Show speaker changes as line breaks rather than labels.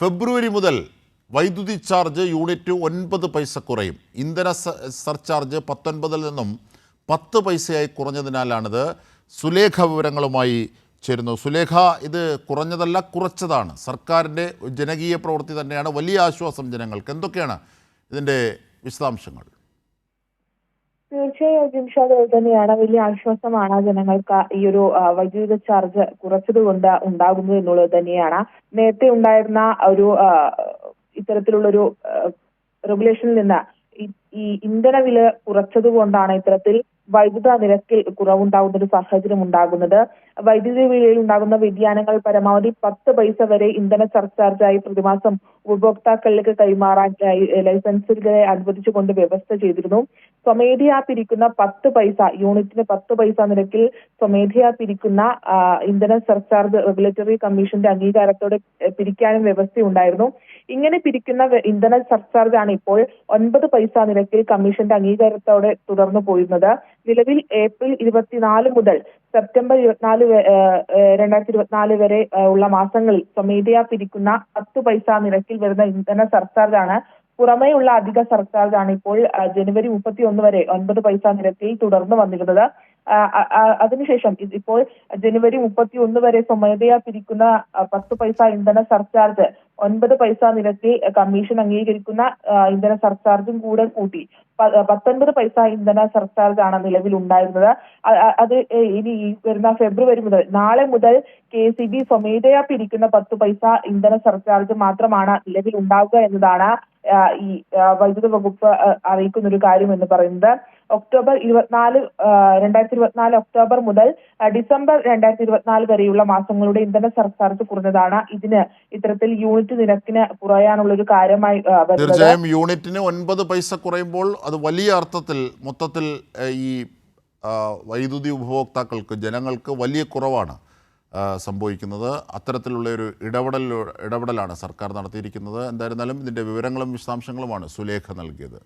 ഫെബ്രുവരി മുതൽ വൈദ്യുതി charge unit 9 പൈസ കുറയും. ഇന്ധന സർചാർജ് 19 നിന്നും 10 പൈസയായി കുറഞ്ഞതിനാലാണിത്. സുലേഖ വിവരങ്ങളുമായി ചേരുന്നു. സുലേഖ, ഇത് കുറഞ്ഞതല്ല, കുറച്ചതാണ്. സർക്കാരിൻ്റെ ജനകീയ പ്രവൃത്തി തന്നെയാണ്. വലിയ ആശ്വാസം ജനങ്ങൾക്ക്. എന്തൊക്കെയാണ് ഇതിൻ്റെ വിശദാംശങ്ങൾ?
തീർച്ചയായും ജിംഷാദ്, തന്നെയാണ് വലിയ ആശ്വാസമാണ് ജനങ്ങൾക്ക് ഈ ഒരു വൈദ്യുതി ചാർജ് കുറച്ചതുകൊണ്ട് ഉണ്ടാകുന്നത് എന്നുള്ളത് തന്നെയാണ്. നേരത്തെ ഉണ്ടായിരുന്ന ഒരു ഇത്തരത്തിലുള്ളൊരു റെഗുലേഷനിൽ നിന്ന് ഈ ഇന്ധന വില കുറച്ചതുകൊണ്ടാണ് ഇത്തരത്തിൽ വൈദ്യുത നിരക്കിൽ കുറവുണ്ടാകുന്ന ഒരു സാഹചര്യം ഉണ്ടാകുന്നത്. വൈദ്യുതി വിലയിൽ ഉണ്ടാകുന്ന വ്യതിയാനങ്ങൾ പരമാവധി 10 പൈസ വരെ ഇന്ധന സർചാർജായി പ്രതിമാസം ഉപഭോക്താക്കളിലേക്ക് കൈമാറാൻ ലൈസൻസുകളെ അനുവദിച്ചുകൊണ്ട് വ്യവസ്ഥ ചെയ്തിരുന്നു. സ്വമേധയാ പിരിക്കുന്ന 10 പൈസ, യൂണിറ്റിന് 10 പൈസ നിരക്കിൽ സ്വമേധയാ പിരിക്കുന്ന ഇന്ധന സർചാർജ് റെഗുലേറ്ററി കമ്മീഷന്റെ അംഗീകാരത്തോടെ പിരിക്കാനും വ്യവസ്ഥയുണ്ടായിരുന്നു. ഇങ്ങനെ പിരിക്കുന്ന ഇന്ധന സർചാർജാണ് ഇപ്പോൾ 9 പൈസ നിരക്കിൽ കമ്മീഷന്റെ അംഗീകാരത്തോടെ തുടർന്നു പോയിരുന്നത്. നിലവിൽ ഏപ്രിൽ 24 മുതൽ സെപ്റ്റംബർ 2024 വരെ ഉള്ള മാസങ്ങളിൽ സ്വമേധയാ പിരിക്കുന്ന 10 പൈസ നിരക്കിൽ വരുന്ന ഇന്ധന സർചാർജാണ്. പുറമേയുള്ള അധിക സർചാർജാണ് ഇപ്പോൾ ജനുവരി 31 വരെ 9 പൈസ നിരക്കിൽ തുടർന്നു വന്നിരുന്നത്. അതിനുശേഷം ഇപ്പോൾ ജനുവരി 31 വരെ സ്വമേധയാ പിരിക്കുന്ന 10 പൈസ ഇന്ധന സർചാർജ് 9 പൈസ നിരക്കിൽ കമ്മീഷൻ അംഗീകരിക്കുന്ന ഇന്ധന സർചാർജും കൂടെ കൂട്ടി 19 പൈസ ഇന്ധന സർചാർജ് ആണ് നിലവിൽ ഉണ്ടായിരുന്നത്. അത് ഇനി വരുന്ന ഫെബ്രുവരി മുതൽ, നാളെ മുതൽ KEB സ്വമേധയാ പിരിക്കുന്ന 10 പൈസ ഇന്ധന സർചാർജ് മാത്രമാണ് നിലവിൽ ഉണ്ടാവുക എന്നതാണ് ഈ വൈദ്യുത വകുപ്പ് അറിയിക്കുന്ന ഒരു കാര്യം എന്ന് പറയുന്നത്. ഒക്ടോബർ 2024 ഒക്ടോബർ മുതൽ ഡിസംബർ 2024 വരെയുള്ള മാസങ്ങളുടെ ഇന്ധന സർചാർജ് കുറഞ്ഞതാണ് ഇതിന് ഇത്തരത്തിൽ യൂണിറ്റ് നിരക്കിന് കുറയാനുള്ള ഒരു കാര്യമായി വരുന്നത്.
തീർച്ചയായും യൂണിറ്റിന് 9 പൈസ കുറയുമ്പോൾ അത് വലിയ അർത്ഥത്തിൽ മൊത്തത്തിൽ ഈ വൈദ്യുതി ഉപഭോക്താക്കൾക്ക്, ജനങ്ങൾക്ക് വലിയ കുറവാണ് സംഭവിക്കുന്നത്. അത്തരത്തിലുള്ള ഒരു ഇടപെടലാണ് സർക്കാർ നടത്തിയിരിക്കുന്നത്. എന്തായിരുന്നാലും ഇതിൻ്റെ വിവരങ്ങളും വിശദാംശങ്ങളുമാണ് സുലേഖ നൽകിയത്.